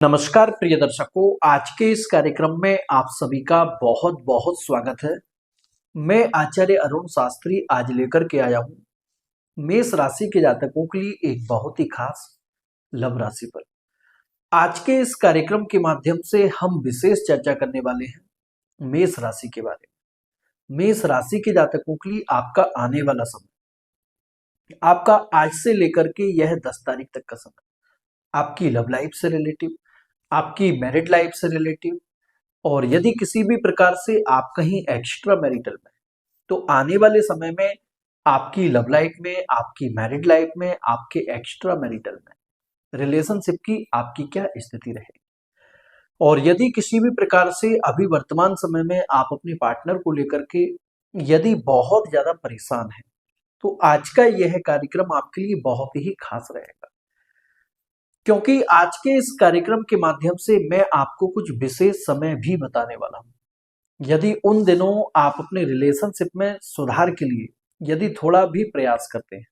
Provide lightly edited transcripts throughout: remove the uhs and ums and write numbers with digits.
नमस्कार प्रिय दर्शकों, आज के इस कार्यक्रम में आप सभी का बहुत बहुत स्वागत है। मैं आचार्य अरुण शास्त्री आज लेकर के आया हूँ मेष राशि के जातकों के लिए एक बहुत ही खास लव राशि पर। आज के इस कार्यक्रम के माध्यम से हम विशेष चर्चा करने वाले हैं मेष राशि के बारे में। मेष राशि के जातकों के लिए आपका आने वाला समय, आपका आज से लेकर के यह 10 तारीख तक का समय, आपकी लव लाइफ से रिलेटिव, आपकी मैरिड लाइफ से रिलेटिव, और यदि किसी भी प्रकार से आप कहीं एक्स्ट्रा मैरिटल में, तो आने वाले समय में आपकी लव लाइफ में, आपकी मैरिड लाइफ में, आपके एक्स्ट्रा मैरिटल में रिलेशनशिप की आपकी क्या स्थिति रहेगी। और यदि किसी भी प्रकार से अभी वर्तमान समय में आप अपने पार्टनर को लेकर के यदि बहुत ज्यादा परेशान हैं, तो आज का यह कार्यक्रम आपके लिए बहुत ही खास रहेगा, क्योंकि आज के इस कार्यक्रम के माध्यम से मैं आपको कुछ विशेष समय भी बताने वाला हूं। यदि उन दिनों आप अपने रिलेशनशिप में सुधार के लिए यदि थोड़ा भी प्रयास करते हैं,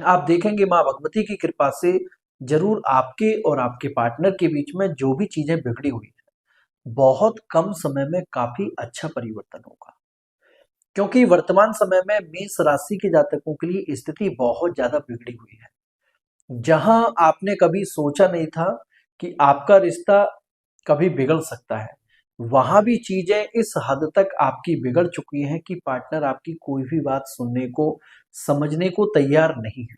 आप देखेंगे माँ भगवती की कृपा से जरूर आपके और आपके पार्टनर के बीच में जो भी चीजें बिगड़ी हुई है, बहुत कम समय में काफी अच्छा परिवर्तन होगा। क्योंकि वर्तमान समय में मेष राशि के जातकों के लिए स्थिति बहुत ज्यादा बिगड़ी हुई है। जहां आपने कभी सोचा नहीं था कि आपका रिश्ता कभी बिगड़ सकता है, वहां भी चीजें इस हद तक आपकी बिगड़ चुकी हैं कि पार्टनर आपकी कोई भी बात सुनने को, समझने को तैयार नहीं है।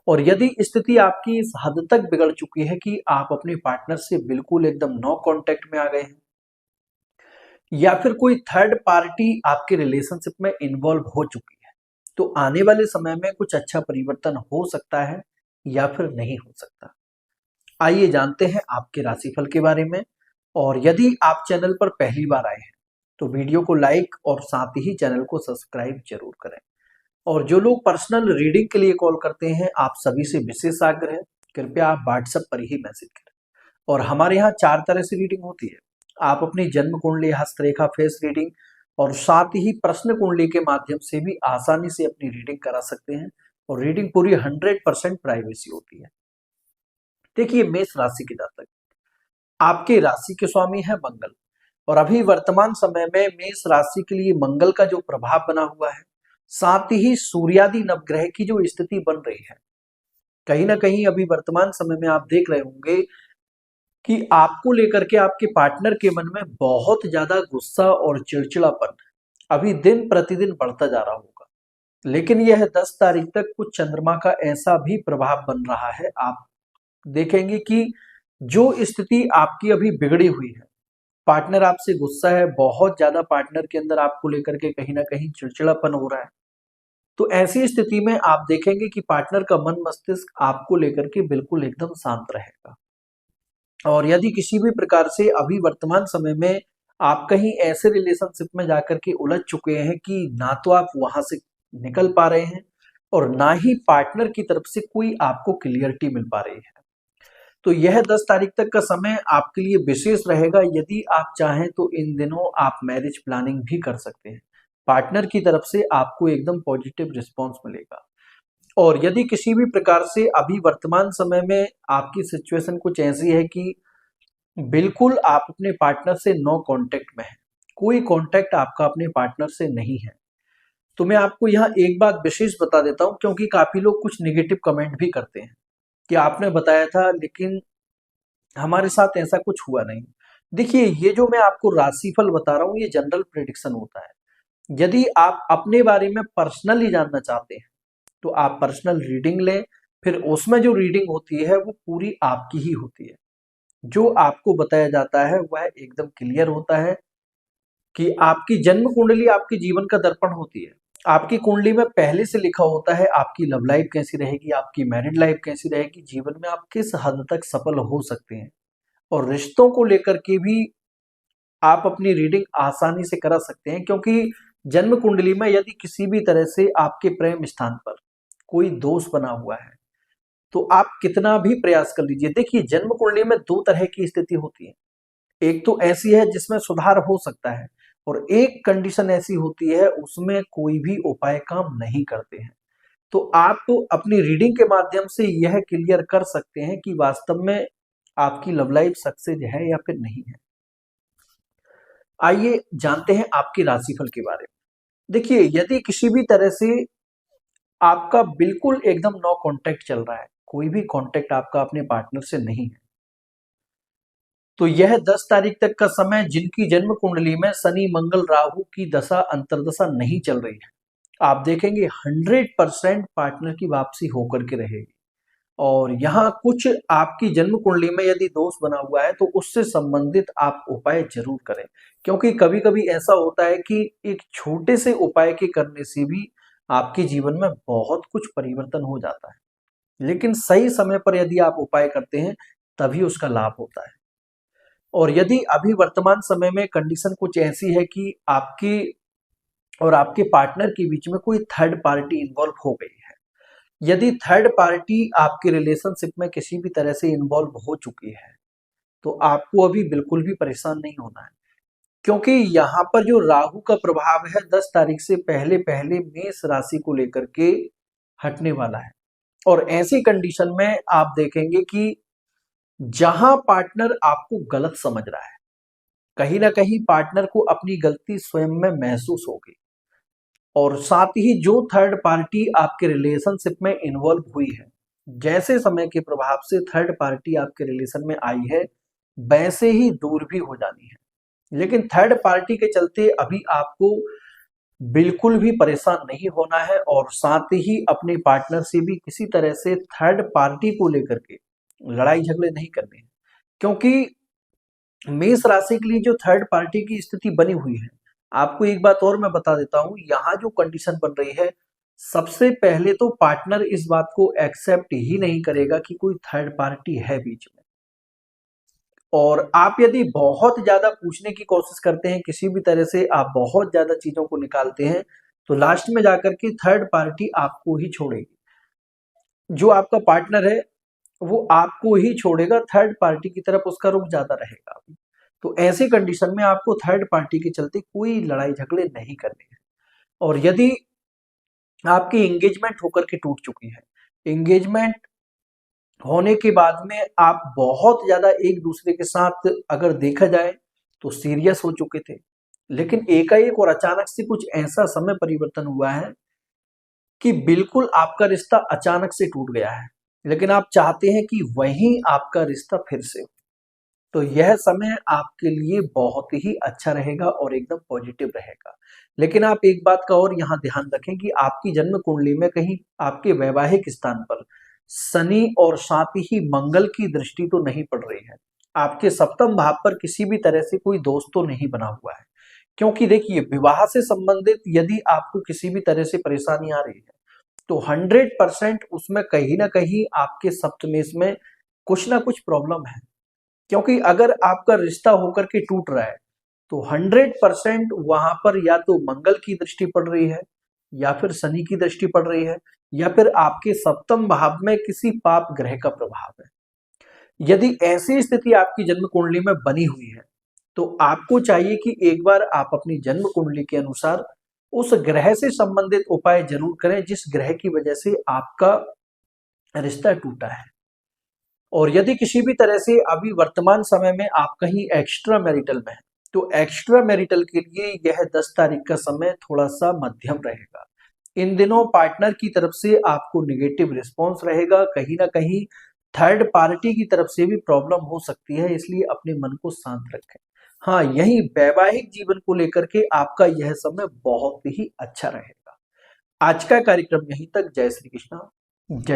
और यदि स्थिति आपकी इस हद तक बिगड़ चुकी है कि आप अपने पार्टनर से बिल्कुल एकदम नो कांटेक्ट में आ गए हैं, या फिर कोई थर्ड पार्टी आपके रिलेशनशिप में इन्वॉल्व हो चुकी है, तो आने वाले समय में कुछ अच्छा परिवर्तन हो सकता है या फिर नहीं हो सकता। आइए जानते हैं आपके राशिफल के बारे में। और यदि आप चैनल पर पहली बार आए हैं, तो वीडियो को लाइक और साथ ही चैनल को सब्सक्राइब जरूर करें। और जो लोग पर्सनल रीडिंग के लिए कॉल करते हैं, आप सभी से विशेष आग्रह है, कृपया आप व्हाट्सएप पर ही मैसेज करें। और हमारे यहाँ 4 तरह से रीडिंग होती है। आप अपनी जन्म कुंडली, हस्तरेखा, फेस रीडिंग और साथ ही प्रश्न कुंडली के माध्यम से भी आसानी से अपनी रीडिंग करा सकते हैं। और रीडिंग पूरी 100% प्राइवेसी होती है। देखिए, मेष राशि के जातक, आपके राशि के स्वामी है मंगल। और अभी वर्तमान समय में मेष राशि के लिए मंगल का जो प्रभाव बना हुआ है, साथ ही सूर्यादि नवग्रह की जो स्थिति बन रही है, कहीं ना कहीं अभी वर्तमान समय में आप देख रहे होंगे कि आपको लेकर के आपके पार्टनर के मन में बहुत ज्यादा गुस्सा और चिड़चिड़ापन अभी दिन प्रतिदिन बढ़ता जा रहा होगा। लेकिन यह 10 तारीख तक कुछ चंद्रमा का ऐसा भी प्रभाव बन रहा है, आप देखेंगे कि जो स्थिति आपकी अभी बिगड़ी हुई है, पार्टनर आपसे गुस्सा है, बहुत ज्यादा पार्टनर के अंदर आपको लेकर के कहीं ना कहीं चिड़चिड़ापन हो रहा है, तो ऐसी स्थिति में आप देखेंगे कि पार्टनर का मन मस्तिष्क आपको लेकर के बिल्कुल एकदम शांत रहेगा। और यदि किसी भी प्रकार से अभी वर्तमान समय में आप कहीं ऐसे रिलेशनशिप में जाकर के उलझ चुके हैं कि ना तो आप वहां से निकल पा रहे हैं और ना ही पार्टनर की तरफ से कोई आपको क्लियरिटी मिल पा रही है, तो यह 10 तारीख तक का समय आपके लिए विशेष रहेगा। यदि आप चाहें तो इन दिनों आप मैरिज प्लानिंग भी कर सकते हैं। पार्टनर की तरफ से आपको एकदम पॉजिटिव रिस्पॉन्स मिलेगा। और यदि किसी भी प्रकार से अभी वर्तमान समय में आपकी सिचुएशन कुछ ऐसी है कि बिल्कुल आप अपने पार्टनर से नो कांटेक्ट में है, कोई कांटेक्ट आपका अपने पार्टनर से नहीं है, तो मैं आपको यहाँ एक बात विशेष बता देता हूँ, क्योंकि काफी लोग कुछ नेगेटिव कमेंट भी करते हैं कि आपने बताया था लेकिन हमारे साथ ऐसा कुछ हुआ नहीं। देखिए, ये जो मैं आपको राशिफल बता रहा हूँ, ये जनरल प्रेडिक्शन होता है। यदि आप अपने बारे में पर्सनली जानना चाहते हैं, तो आप पर्सनल रीडिंग लें, फिर उसमें जो रीडिंग होती है वो पूरी आपकी ही होती है। जो आपको बताया जाता है वह एकदम क्लियर होता है कि आपकी जन्म कुंडली आपके जीवन का दर्पण होती है। आपकी कुंडली में पहले से लिखा होता है आपकी लव लाइफ कैसी रहेगी, आपकी मैरिड लाइफ कैसी रहेगी, जीवन में आप किस हद तक सफल हो सकते हैं। और रिश्तों को लेकर के भी आप अपनी रीडिंग आसानी से करा सकते हैं, क्योंकि जन्म कुंडली में यदि किसी भी तरह से आपके प्रेम स्थान पर कोई दोष बना हुआ है, तो आप कितना भी प्रयास कर लीजिए। देखिए, जन्म कुंडली में 2 तरह की स्थिति होती है। एक तो ऐसी है जिसमें सुधार हो सकता है, और एक कंडीशन ऐसी होती है उसमें कोई भी उपाय काम नहीं करते हैं। तो आप तो अपनी रीडिंग के माध्यम से यह क्लियर कर सकते हैं कि वास्तव में आपकी लव लाइफ सक्सेस है या फिर नहीं है। आइए जानते हैं आपके राशिफल के बारे में। देखिए, यदि किसी भी तरह से आपका बिल्कुल एकदम नो कांटेक्ट चल रहा है, कोई भी कांटेक्ट आपका अपने पार्टनर से नहीं है, तो यह 10 तारीख तक का समय जिनकी जन्म कुंडली में शनि मंगल राहु की दशा अंतर्दशा नहीं चल रही है, आप देखेंगे 100% पार्टनर की वापसी होकर के रहेगी। और यहाँ कुछ आपकी जन्म कुंडली में यदि दोष बना हुआ है तो उससे संबंधित आप उपाय जरूर करें, क्योंकि कभी कभी ऐसा होता है कि एक छोटे से उपाय के करने से भी आपके जीवन में बहुत कुछ परिवर्तन हो जाता है। लेकिन सही समय पर यदि आप उपाय करते हैं तभी उसका लाभ होता है। और यदि अभी वर्तमान समय में कंडीशन कुछ ऐसी है कि आपकी और आपके पार्टनर के बीच में कोई थर्ड पार्टी इन्वॉल्व हो गई है, यदि थर्ड पार्टी आपके रिलेशनशिप में किसी भी तरह से इन्वॉल्व हो चुकी है, तो आपको अभी बिल्कुल भी परेशान नहीं होना है, क्योंकि यहाँ पर जो राहु का प्रभाव है 10 तारीख से पहले पहले मेष राशि को लेकर के हटने वाला है। और ऐसी कंडीशन में आप देखेंगे कि जहां पार्टनर आपको गलत समझ रहा है, कहीं ना कहीं पार्टनर को अपनी गलती स्वयं में महसूस होगी। और साथ ही जो थर्ड पार्टी आपके रिलेशनशिप में इन्वॉल्व हुई है, जैसे समय के प्रभाव से थर्ड पार्टी आपके रिलेशन में आई है, वैसे ही दूर भी हो जानी है। लेकिन थर्ड पार्टी के चलते अभी आपको बिल्कुल भी परेशान नहीं होना है, और साथ ही अपने पार्टनर से भी किसी तरह से थर्ड पार्टी को लेकर के लड़ाई झगड़े नहीं करने हैं। क्योंकि मेष राशि के लिए जो थर्ड पार्टी की स्थिति बनी हुई है, आपको एक बात और मैं बता देता हूं, यहाँ जो कंडीशन बन रही है, सबसे पहले तो पार्टनर इस बात को एक्सेप्ट ही नहीं करेगा कि कोई थर्ड पार्टी है बीच में। और आप यदि बहुत ज्यादा पूछने की कोशिश करते हैं, किसी भी तरह से आप बहुत ज्यादा चीजों को निकालते हैं, तो लास्ट में जाकर के थर्ड पार्टी आपको ही छोड़ेगी। जो आपका पार्टनर है वो आपको ही छोड़ेगा, थर्ड पार्टी की तरफ उसका रुख ज्यादा रहेगा। तो ऐसी कंडीशन में आपको थर्ड पार्टी के चलते कोई लड़ाई झगड़े नहीं करने हैं। और यदि आपकी एंगेजमेंट होकर के टूट चुकी है, एंगेजमेंट होने के बाद में आप बहुत ज्यादा एक दूसरे के साथ अगर देखा जाए तो सीरियस हो चुके थे, लेकिन एकाएक और अचानक से कुछ ऐसा समय परिवर्तन हुआ है कि बिल्कुल आपका रिश्ता अचानक से टूट गया है, लेकिन आप चाहते हैं कि वहीं आपका रिश्ता फिर से हो। तो यह समय आपके लिए बहुत ही अच्छा रहेगा और एकदम पॉजिटिव रहेगा। लेकिन आप एक बात का और यहाँ ध्यान रखें कि आपकी जन्म कुंडली में कहीं आपके वैवाहिक स्थान पर शनि और साथ ही मंगल की दृष्टि तो नहीं पड़ रही है। आपके सप्तम भाव पर किसी भी तरह से कोई दोष तो नहीं बना हुआ है। क्योंकि देखिए, विवाह से संबंधित यदि आपको किसी भी तरह से परेशानी आ रही है, तो 100% उसमें कहीं ना कहीं आपके सप्तमेश में कुछ ना कुछ प्रॉब्लम है। क्योंकि अगर आपका रिश्ता होकर के टूट रहा है तो 100% वहां पर या तो मंगल की दृष्टि पड़ रही है, या फिर शनि की दृष्टि पड़ रही है, या फिर आपके सप्तम भाव में किसी पाप ग्रह का प्रभाव है। यदि ऐसी स्थिति आपकी जन्म कुंडली में बनी हुई है, तो आपको चाहिए कि एक बार आप अपनी जन्म कुंडली के अनुसार उस ग्रह से संबंधित उपाय जरूर करें जिस ग्रह की वजह से आपका रिश्ता टूटा है। और यदि किसी भी तरह से अभी वर्तमान समय में आप कहीं एक्स्ट्रा मैरिटल में हैं, तो एक्स्ट्रा मैरिटल के लिए यह 10 तारीख का समय थोड़ा सा मध्यम रहेगा। इन दिनों पार्टनर की तरफ से आपको निगेटिव रिस्पॉन्स रहेगा, कहीं ना कहीं थर्ड पार्टी की तरफ से भी प्रॉब्लम हो सकती है, इसलिए अपने मन को शांत रखें। हाँ, यही वैवाहिक जीवन को लेकर के आपका यह समय बहुत ही अच्छा रहेगा। आज का कार्यक्रम यहीं तक। जय श्री कृष्णा। जय